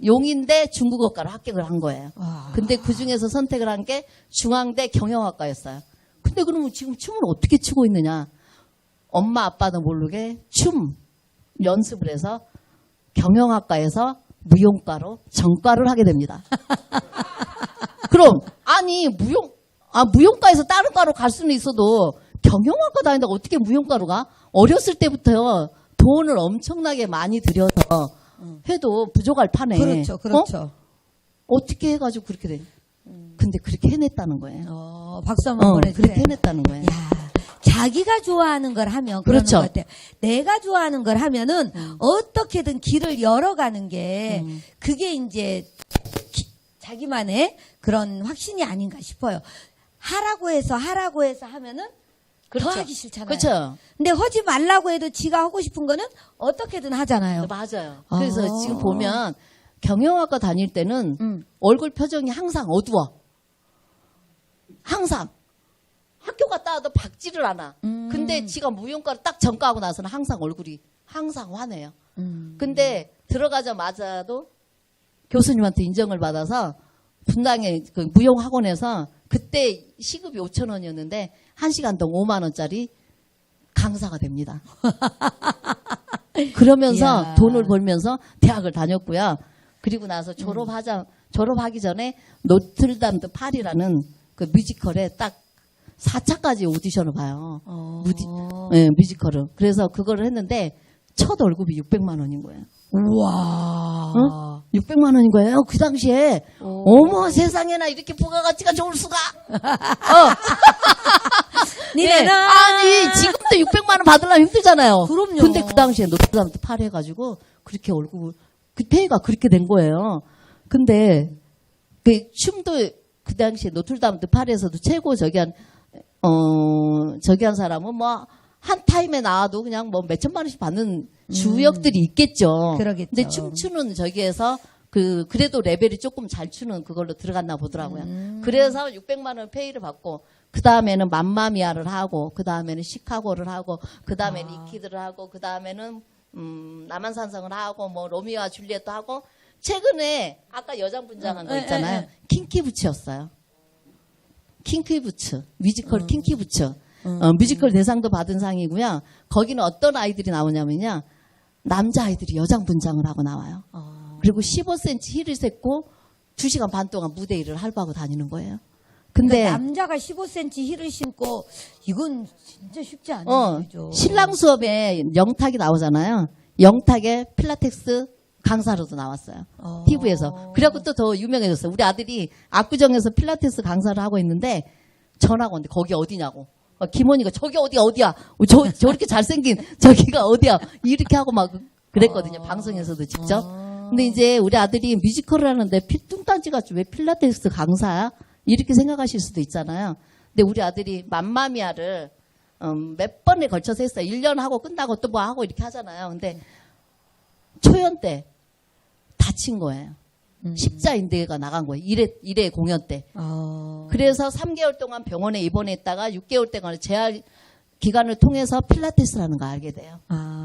용인대 중국어과를 합격을 한 거예요. 와. 근데 그 중에서 선택을 한 게 중앙대 경영학과였어요. 근데 그러면 지금 춤을 어떻게 추고 있느냐? 엄마 아빠도 모르게 춤 연습을 해서 경영학과에서 무용과로 전과를 하게 됩니다. 그럼 아니 무용과에서 다른 과로 갈 수는 있어도 경영학과 다닌다고 어떻게 무용과로 가? 어렸을 때부터 돈을 엄청나게 많이 들여서 해도 부족할 판에. 그렇죠, 그렇죠. 어떻게 해가지고 그렇게 돼? 근데 그렇게 해냈다는 거예요. 박수 한번 보내주세요. 그렇게 해냈다는 거예요. 야, 자기가 좋아하는 걸 하면 그러는 그렇죠. 것 같아요. 내가 좋아하는 걸 하면은 어떻게든 길을 열어가는 게 그게 이제 자기만의 그런 확신이 아닌가 싶어요. 하라고 해서 하면은 더 하기 싫잖아요. 그렇죠. 근데 하지 말라고 해도 지가 하고 싶은 거는 어떻게든 하잖아요. 맞아요. 그래서 지금 보면 경영학과 다닐 때는 얼굴 표정이 항상 어두워. 항상. 학교 갔다 와도 박지를 않아. 근데 지가 무용과를 딱 전과하고 나서는 항상 얼굴이 항상 화내요. 근데 들어가자마자도 교수님한테 인정을 받아서 분당의 그 무용학원에서 그때 시급이 5,000원이었는데 1시간 동안 5만 원짜리 강사가 됩니다. 그러면서 이야. 돈을 벌면서 대학을 다녔고요. 그리고 나서 졸업하기 전에 노틀담 드 파리라는 그 뮤지컬에 딱 4차까지 오디션을 봐요. 네, 뮤지컬을. 그래서 그거를 했는데 첫 월급이 600만 원인 거예요. 우와. 600만 원인 거예요. 그 당시에 어머 세상에나 이렇게 부가가치가 좋을 수가. 니네는 아니 지금도 600만 원 받으려면 힘들잖아요. 그럼요. 근데 그 당시에 노트담도 팔해가지고 그렇게 월급을 그 페이가 그렇게 된 거예요. 근데 그 춤도 그 당시에 노틀담도 파리에서도 최고 저기 한 사람은 뭐 한 타임에 나와도 그냥 뭐 몇천만 원씩 받는 주역들이 있겠죠. 그러겠죠. 근데 춤추는 저기에서 그래도 레벨이 조금 잘 추는 그걸로 들어갔나 보더라고요. 그래서 600만 원 페이를 받고 그 다음에는 맘마미아를 하고 그 다음에는 시카고를 하고 그 다음에는 이키드를 하고 그 다음에는 남한산성을 하고 뭐 로미오와 줄리엣도 하고 최근에 아까 여장 분장한 거 있잖아요. 킹키부츠였어요. 킹키부츠 뮤지컬 킹키부츠 뮤지컬 대상도 받은 상이고요. 거기는 어떤 아이들이 나오냐면요. 남자아이들이 여장 분장을 하고 나와요. 그리고 15cm 힐을 신고 2시간 반 동안 무대 일을 할바하고 다니는 거예요. 근데 그러니까 남자가 15cm 힐을 신고 이건 진짜 쉽지 않은 일이죠. 신랑 수업에 영탁이 나오잖아요. 영탁의 필라테스 강사로도 나왔어요. TV에서. 그래갖고 또 더 유명해졌어요. 우리 아들이 압구정에서 필라테스 강사를 하고 있는데 전화가 온대. 거기 어디냐고. 김원이가 저기 어디야. 저렇게 잘생긴 저기가 어디야. 이렇게 하고 막 그랬거든요. 방송에서도 직접. 근데 이제 우리 아들이 뮤지컬을 하는데 뚱딴지같이 왜 필라테스 강사야? 이렇게 생각하실 수도 있잖아요. 근데 우리 아들이 맘마미아를 몇 번에 걸쳐서 했어요. 1년 하고 끝나고 또 뭐 하고 이렇게 하잖아요. 근데 초연 때 다친 거예요. 십자인대가 나간 거예요. 1회 공연 때. 그래서 3개월 동안 병원에 입원했다가 6개월 동안 재활 기간을 통해서 필라테스라는 걸 알게 돼요.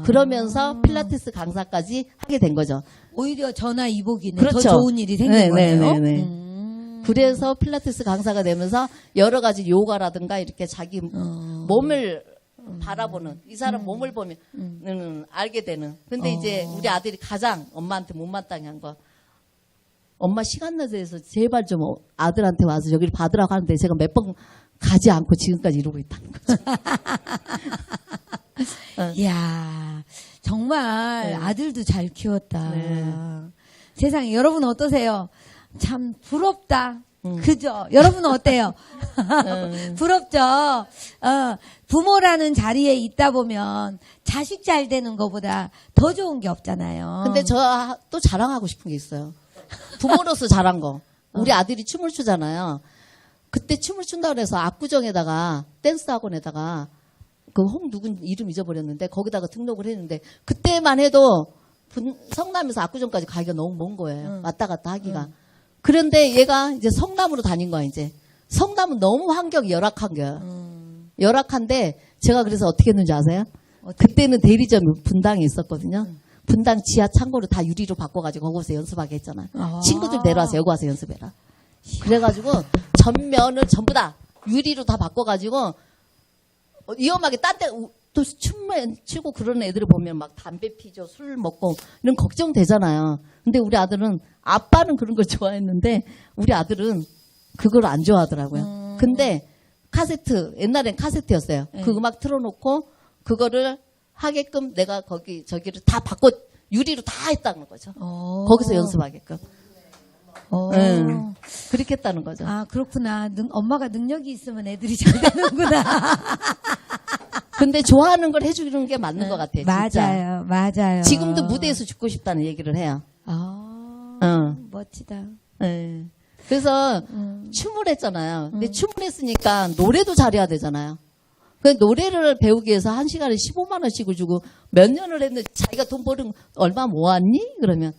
그러면서 필라테스 강사까지 하게 된 거죠. 오히려 전화 이복이네. 그렇죠. 더 좋은 일이 생긴 거네요. 그래서 필라테스 강사가 되면서 여러 가지 요가라든가 이렇게 자기 몸을 바라보는 이 사람 몸을 보면 알게 되는. 근데 이제 우리 아들이 가장 엄마한테 못마땅해 한 거 엄마 시간 내서 제발 좀 아들한테 와서 여기를 받으라고 하는데 제가 몇 번 가지 않고 지금까지 이러고 있다는 거죠. 이야, 정말 네. 아들도 잘 키웠다. 네. 세상에, 여러분 어떠세요? 참 부럽다. 그죠? 여러분은 어때요? 부럽죠? 부모라는 자리에 있다 보면 자식 잘 되는 것보다 더 좋은 게 없잖아요. 근데 저 또 자랑하고 싶은 게 있어요. 부모로서 잘한 거. 우리 아들이 춤을 추잖아요. 그때 춤을 춘다 그래서 압구정에다가 댄스 학원에다가 그 누군 이름 잊어버렸는데 거기다가 등록을 했는데 그때만 해도 성남에서 압구정까지 가기가 너무 먼 거예요. 왔다 갔다 하기가. 그런데 얘가 이제 성남으로 다닌 거야 이제. 성남은 너무 환경이 열악한 거야. 열악한데 제가 그래서 어떻게 했는지 아세요? 그때는 대리점이 분당에 있었거든요. 분당 지하 창고를 다 유리로 바꿔가지고 거기서 연습하게 했잖아요. 친구들 내려와서 여기 와서 연습해라. 그래가지고 전면을 전부 다 유리로 다 바꿔가지고 위험하게 딴 데 또 춤만 추고 그러는 애들을 보면 막 담배 피죠, 술 먹고 이런 걱정 되잖아요. 근데 우리 아들은 아빠는 그런 걸 좋아했는데 우리 아들은 그걸 안 좋아하더라고요. 근데 카세트 옛날엔 카세트였어요. 그 음악 틀어놓고 그거를 하게끔 내가 저기를 다 바꿔 유리로 다 했다는 거죠. 거기서 연습하게끔. 그렇게 했다는 거죠. 아, 그렇구나. 엄마가 능력이 있으면 애들이 잘 되는구나. 근데 좋아하는 걸 해주는 게 맞는 것 같아요. 진짜. 맞아요, 맞아요. 지금도 무대에서 죽고 싶다는 얘기를 해요. 멋지다. 네. 그래서 춤을 했잖아요. 근데 춤을 했으니까 노래도 잘해야 되잖아요. 그 노래를 배우기 위해서 1시간에 15만 원씩을 주고 몇 년을 했는데 자기가 돈 버는 얼마 모았니? 그러면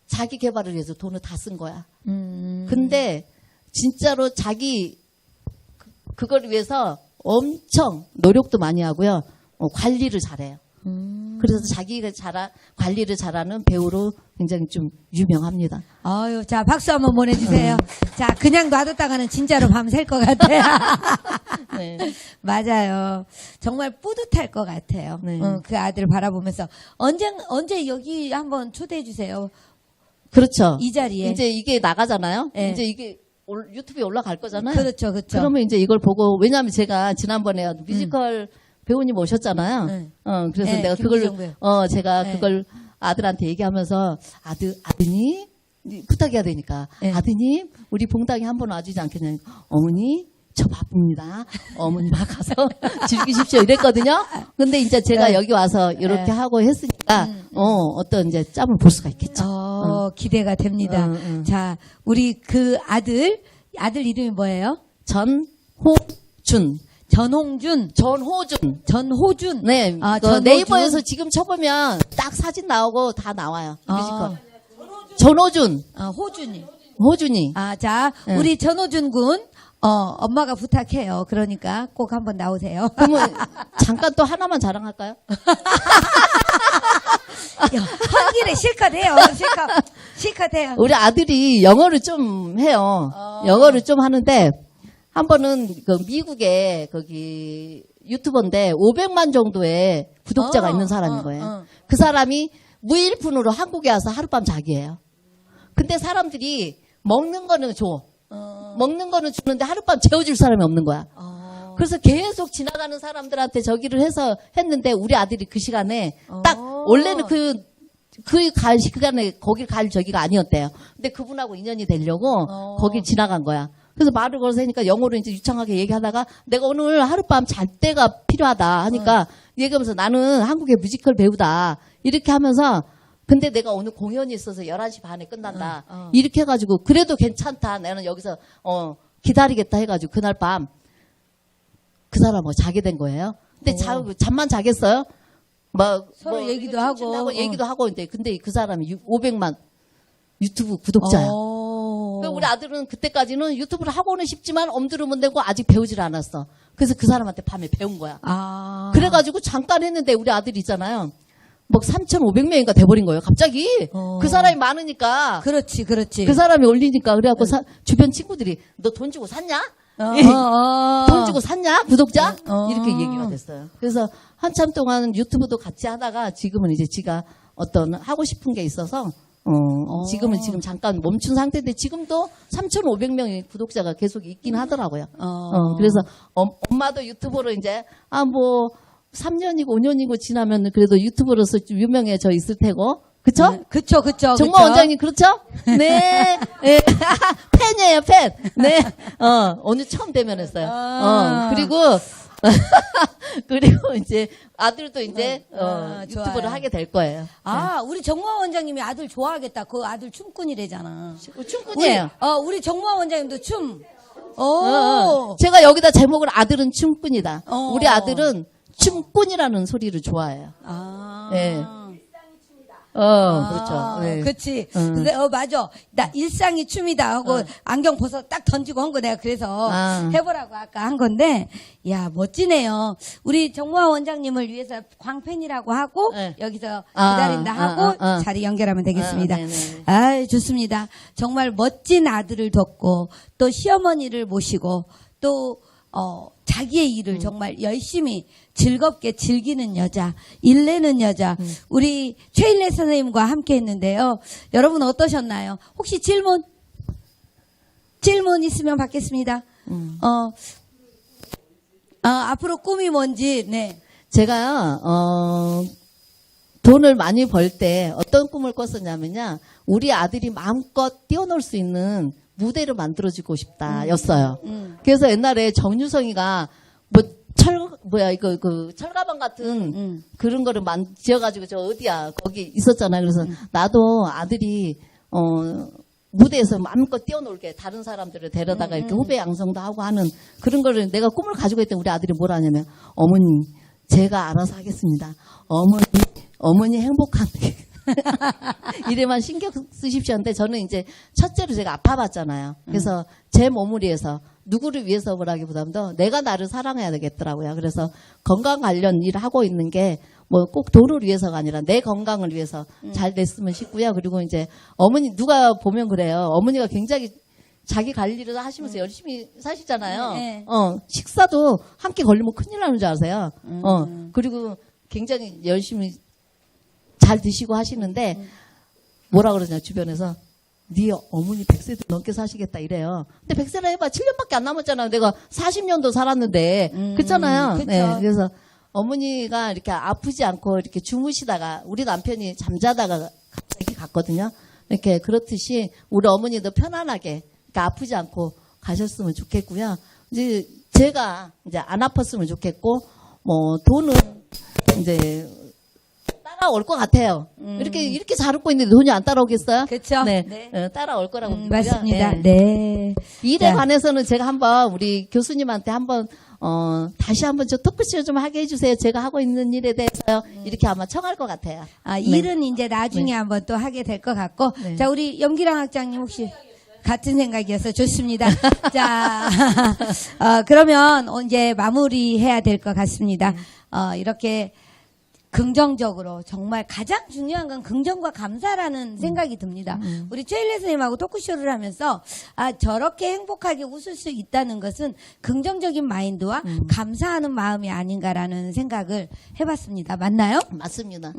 자기 개발을 위해서 돈을 다 쓴 거야. 근데 진짜로 자기 그걸 위해서 엄청 노력도 많이 하고요. 관리를 잘해요. 그래서 자기가 관리를 잘하는 배우로 굉장히 좀 유명합니다. 아유, 자, 박수 한번 보내주세요. 자, 그냥 놔뒀다가는 진짜로 밤샐 것 같아요. 네. 맞아요. 정말 뿌듯할 것 같아요. 네. 그 아들 바라보면서. 언제 여기 한번 초대해주세요. 그렇죠. 이 자리에. 이제 이게 나가잖아요. 네. 이제 이게 유튜브에 올라갈 거잖아요. 그렇죠, 그렇죠. 그러면 이제 이걸 보고 왜냐하면 제가 지난번에 뮤지컬 배우님 오셨잖아요. 그래서 네, 내가 김미정 그걸 배우. 제가 네. 그걸 아들한테 얘기하면서 아드님 부탁해야 되니까 네. 아드님 우리 봉당에 한번 와주지 않겠냐. 어머니 저 바쁩니다. 어머니가 가서 즐기십시오 이랬거든요. 근데 이제 제가 네. 여기 와서 이렇게 네. 하고 했으니까 어떤 이제 짬을 볼 수가 있겠죠. 기대가 됩니다. 자, 우리 그 아들 이름이 뭐예요? 전호준. 전호준. 네. 아, 그 전호준. 네이버에서 지금 쳐보면 딱 사진 나오고 다 나와요. 뮤지컬. 전호준. 호준이. 아, 자, 네. 우리 전호준 군, 엄마가 부탁해요. 그러니까 꼭 한번 나오세요. 그러면 잠깐 또 하나만 자랑할까요? 야, 한길에 실컷 해요. 실컷 해요. 우리 아들이 영어를 좀 해요. 영어를 좀 하는데 한 번은 그 미국에 거기 유튜버인데 500만 정도의 구독자가 있는 사람인 거예요. 그 사람이 무일푼으로 한국에 와서 하룻밤 자기예요. 근데 사람들이 먹는 거는 줘. 먹는 거는 주는데 하룻밤 재워줄 사람이 없는 거야. 그래서 계속 지나가는 사람들한테 저기를 해서 했는데 우리 아들이 그 시간에 딱 원래는 갈 시간에 거길 갈 저기가 아니었대요. 근데 그분하고 인연이 되려고 거길 지나간 거야. 그래서 말을 걸어서 하니까 영어로 이제 유창하게 얘기하다가 내가 오늘 하룻밤 잘 때가 필요하다 하니까 얘기하면서 나는 한국의 뮤지컬 배우다. 이렇게 하면서 근데 내가 오늘 공연이 있어서 11시 반에 끝난다. 이렇게 해가지고 그래도 괜찮다. 나는 여기서 기다리겠다 해가지고 그날 밤 그 사람하고 자게 된 거예요. 근데 잠만 자겠어요? 서로 얘기도 하고. 얘기도 하고 근데 그 사람이 500만 유튜브 구독자야. 우리 아들은 그때까지는 유튜브를 하고는 싶지만 엄두를 못 내고 아직 배우질 않았어. 그래서 그 사람한테 밤에 배운 거야. 그래가지고 잠깐 했는데 우리 아들이 있잖아요. 막 3,500명인가 돼버린 거예요. 갑자기 그 사람이 많으니까. 그렇지. 그 사람이 올리니까 그래갖고 주변 친구들이 너 돈 주고 샀냐? 돈 주고 샀냐? 구독자? 이렇게 얘기가 됐어요. 그래서 한참 동안 유튜브도 같이 하다가 지금은 이제 지가 어떤 하고 싶은 게 있어서 지금은 지금 잠깐 멈춘 상태인데 지금도 3,500명의 구독자가 계속 있긴 하더라고요. 그래서 엄마도 유튜버로 이제 뭐 3년이고 5년이고 지나면 그래도 유튜버로서 좀 유명해져 있을 테고. 그쵸? 네. 그쵸. 정말 원장님, 그렇죠? 네. 네. 팬이에요, 팬. 네. 오늘 처음 대면했어요. 그리고, 그리고 이제 아들도 이제, 유튜브를 좋아요. 하게 될 거예요. 우리 정모아 원장님이 아들 좋아하겠다. 그 아들 춤꾼이래잖아. 춤꾼이에요. 우리 정모아 원장님도 춤. 제가 여기다 제목을 아들은 춤꾼이다. 어. 우리 아들은 춤꾼이라는 소리를 좋아해요. 네. 그렇죠. 네. 그치. 근데, 맞아. 나 일상이 춤이다 하고 안경 벗어 딱 던지고 한 거 내가 그래서 해보라고 아까 한 건데, 야, 멋지네요. 우리 정모아 원장님을 위해서 광팬이라고 하고, 네. 여기서 기다린다 하고, 자리 연결하면 되겠습니다. 아이, 좋습니다. 정말 멋진 아들을 뒀고, 또 시어머니를 모시고, 또, 자기의 일을 정말 열심히 즐겁게 즐기는 여자, 일내는 여자, 우리 최일래 선생님과 함께 했는데요. 여러분 어떠셨나요? 혹시 질문 있으면 받겠습니다. 앞으로 꿈이 뭔지, 네. 제가, 돈을 많이 벌 때 어떤 꿈을 꿨었냐면요. 우리 아들이 마음껏 뛰어놀 수 있는 무대를 만들어주고 싶다, 였어요. 그래서 옛날에 정유성이가, 철가방 같은 그런 거를 지어가지고 저 어디야, 거기 있었잖아요. 그래서 나도 아들이, 무대에서 마음껏 뛰어놀게 다른 사람들을 데려다가 이렇게 후배 양성도 하고 하는 그런 거를 내가 꿈을 가지고 있던 우리 아들이 뭐라 하냐면, 어머니, 제가 알아서 하겠습니다. 어머니 행복한데. 이래만 신경 쓰십시오. 근데 저는 이제 첫째로 제가 아파봤잖아요. 그래서 제 몸을 위해서 누구를 위해서 보라기보다도 내가 나를 사랑해야 되겠더라고요. 그래서 건강 관련 일을 하고 있는 게 뭐 꼭 돈을 위해서가 아니라 내 건강을 위해서 잘 됐으면 싶고요. 그리고 이제 어머니 누가 보면 그래요. 어머니가 굉장히 자기 관리를 하시면서 열심히 사시잖아요. 네. 식사도 한 끼 걸리면 큰일 나는 줄 아세요. 그리고 굉장히 열심히 잘 드시고 하시는데 뭐라 그러냐 주변에서 네 어머니 100세도 넘게 사시겠다 이래요. 근데 100세나 해봐 7년밖에 안 남았잖아요. 내가 40년도 살았는데 그렇잖아요. 그쵸. 네, 그래서 어머니가 이렇게 아프지 않고 이렇게 주무시다가 우리 남편이 잠자다가 갑자기 갔거든요. 이렇게 그렇듯이 우리 어머니도 편안하게 이렇게 아프지 않고 가셨으면 좋겠고요. 이제 제가 이제 안 아팠으면 좋겠고 뭐 돈은 이제 따라올 것 같아요. 이렇게 잘 웃고 있는데 돈이 안 따라오겠어요? 그쵸? 네. 네. 따라올 거라고 믿고요. 맞습니다. 네. 네. 일에 자. 관해서는 제가 한번 우리 교수님한테 한번 다시 한번 저 토크쇼 좀 하게 해주세요. 제가 하고 있는 일에 대해서요. 이렇게 아마 청할 것 같아요. 일은 이제 나중에 한번 또 하게 될 것 같고. 네. 자, 우리 염기랑 학장님 혹시 같은 생각이어서 좋습니다. 자, 그러면 이제 마무리해야 될 것 같습니다. 이렇게 긍정적으로 정말 가장 중요한 건 긍정과 감사라는 생각이 듭니다. 우리 최일래 선생님하고 토크쇼를 하면서 저렇게 행복하게 웃을 수 있다는 것은 긍정적인 마인드와 감사하는 마음이 아닌가라는 생각을 해봤습니다. 맞나요? 맞습니다.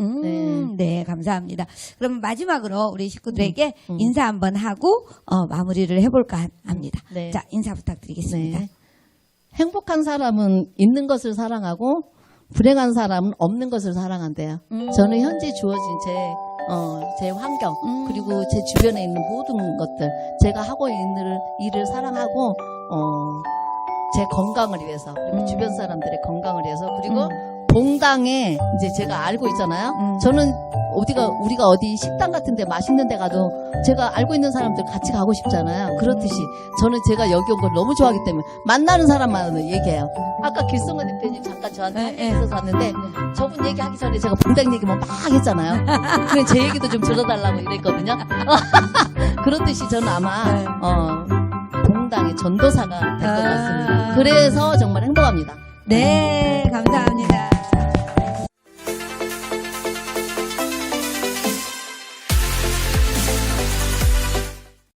네, 감사합니다. 그럼 마지막으로 우리 식구들에게 인사 한번 하고 마무리를 해볼까 합니다. 네. 자, 인사 부탁드리겠습니다. 네. 행복한 사람은 있는 것을 사랑하고 불행한 사람은 없는 것을 사랑한대요. 저는 현재 주어진 제 환경, 그리고 제 주변에 있는 모든 것들, 제가 하고 있는 일을 사랑하고, 제 건강을 위해서, 그리고 주변 사람들의 건강을 위해서, 그리고 봉당에 이제 제가 알고 있잖아요. 저는 우리가 어디 식당 같은 데 맛있는 데 가도 제가 알고 있는 사람들 같이 가고 싶잖아요. 그렇듯이 저는 제가 여기 온 걸 너무 좋아하기 때문에 만나는 사람만 얘기해요. 아까 길성근 대표님 잠깐 저한테 한 얘기 있어서 왔는데 저분 얘기하기 전에 제가 봉당 얘기만 막 했잖아요. 그래 제 얘기도 좀 들어달라고 이랬거든요. 그렇듯이 저는 아마 봉당의 전도사가 될 것 같습니다. 그래서 정말 행복합니다. 네, 감사합니다.